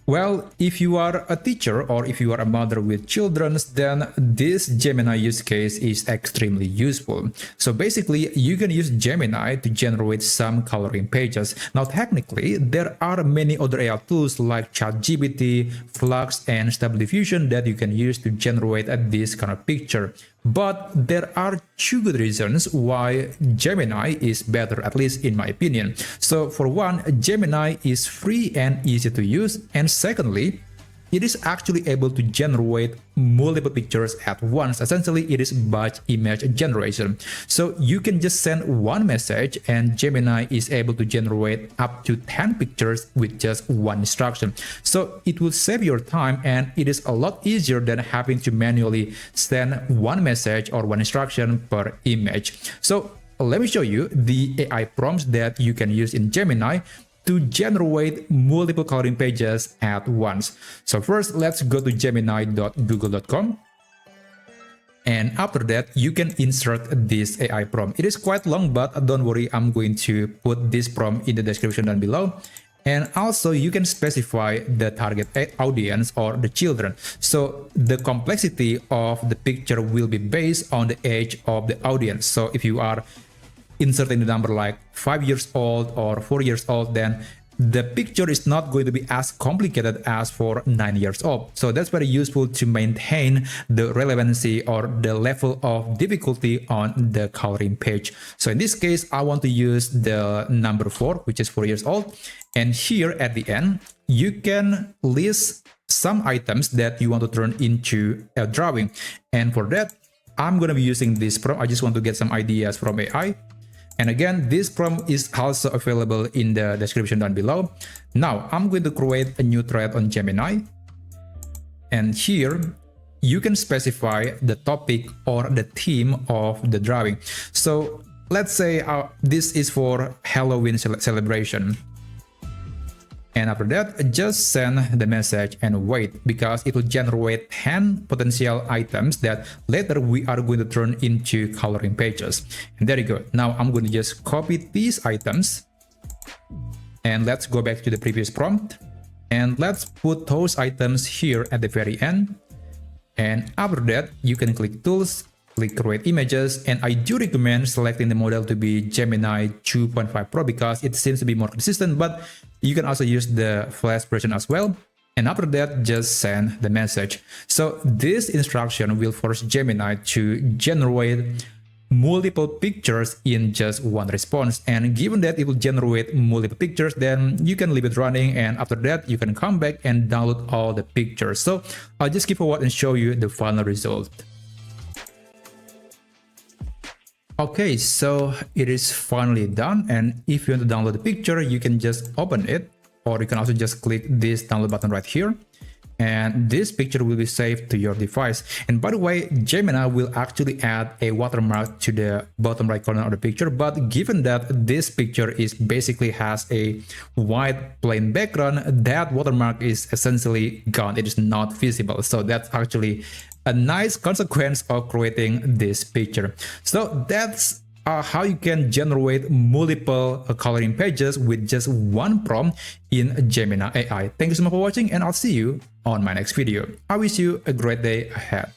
Well, if you are a teacher or if you are a mother with children, then this Gemini use case is extremely useful. So basically, you can use Gemini to generate some coloring pages. Now, technically, there are many other AI tools like ChatGPT, Flux, and Stable Diffusion that you can use to generate this kind of picture. But there are two good reasons why Gemini is better, at least in my opinion. So for one, Gemini is free and easy to use. And secondly, it is actually able to generate multiple pictures at once. Essentially, it is batch image generation. So you can just send one message and Gemini is able to generate up to 10 pictures with just one instruction. So it will save your time and it is a lot easier than having to manually send one message or one instruction per image. So let me show you the AI prompts that you can use in Gemini to generate multiple coloring pages at once. So first, let's go to gemini.google.com. And after that, you can insert this AI prompt. It is quite long, but don't worry, I'm going to put this prompt in the description down below. And also, you can specify the target audience or the children. So the complexity of the picture will be based on the age of the audience. So if you are inserting the number like 5 years old or 4 years old, then the picture is not going to be as complicated as for 9 years old. So that's very useful to maintain the relevancy or the level of difficulty on the coloring page. So in this case, I want to use the number 4, which is 4 years old. And here at the end, you can list some items that you want to turn into a drawing. And for that, I'm going to be using this prompt. I just want to get some ideas from AI. And again, this prompt is also available in the description down below. Now, I'm going to create a new thread on Gemini. And here, you can specify the topic or the theme of the drawing. So let's say this is for Halloween celebration. And after that, just send the message and wait, because it will generate 10 potential items that later we are going to turn into coloring pages. And there you go. Now I'm going to just copy these items. And let's go back to the previous prompt. And let's put those items here at the very end. And after that, you can click Tools, click Create Images, and I do recommend selecting the model to be Gemini 2.5 Pro because it seems to be more consistent, but you can also use the Flash version as well. And after that, just send the message. So this instruction will force Gemini to generate multiple pictures in just one response. And given that it will generate multiple pictures, then you can leave it running. And after that, you can come back and download all the pictures. So I'll just skip forward and show you the final result. Okay, so it is finally done, and if you want to download the picture, you can just open it, or you can also just click this download button right here, and this picture will be saved to your device. And by the way, Gemini will actually add a watermark to the bottom right corner of the picture, but given that this picture is basically has a white plain background, that watermark is essentially gone. It is not visible, so that's actually a nice consequence of creating this picture. So that's how you can generate multiple coloring pages with just one prompt in Gemini AI. Thank you so much for watching, and I'll see you on my next video. I wish you a great day ahead.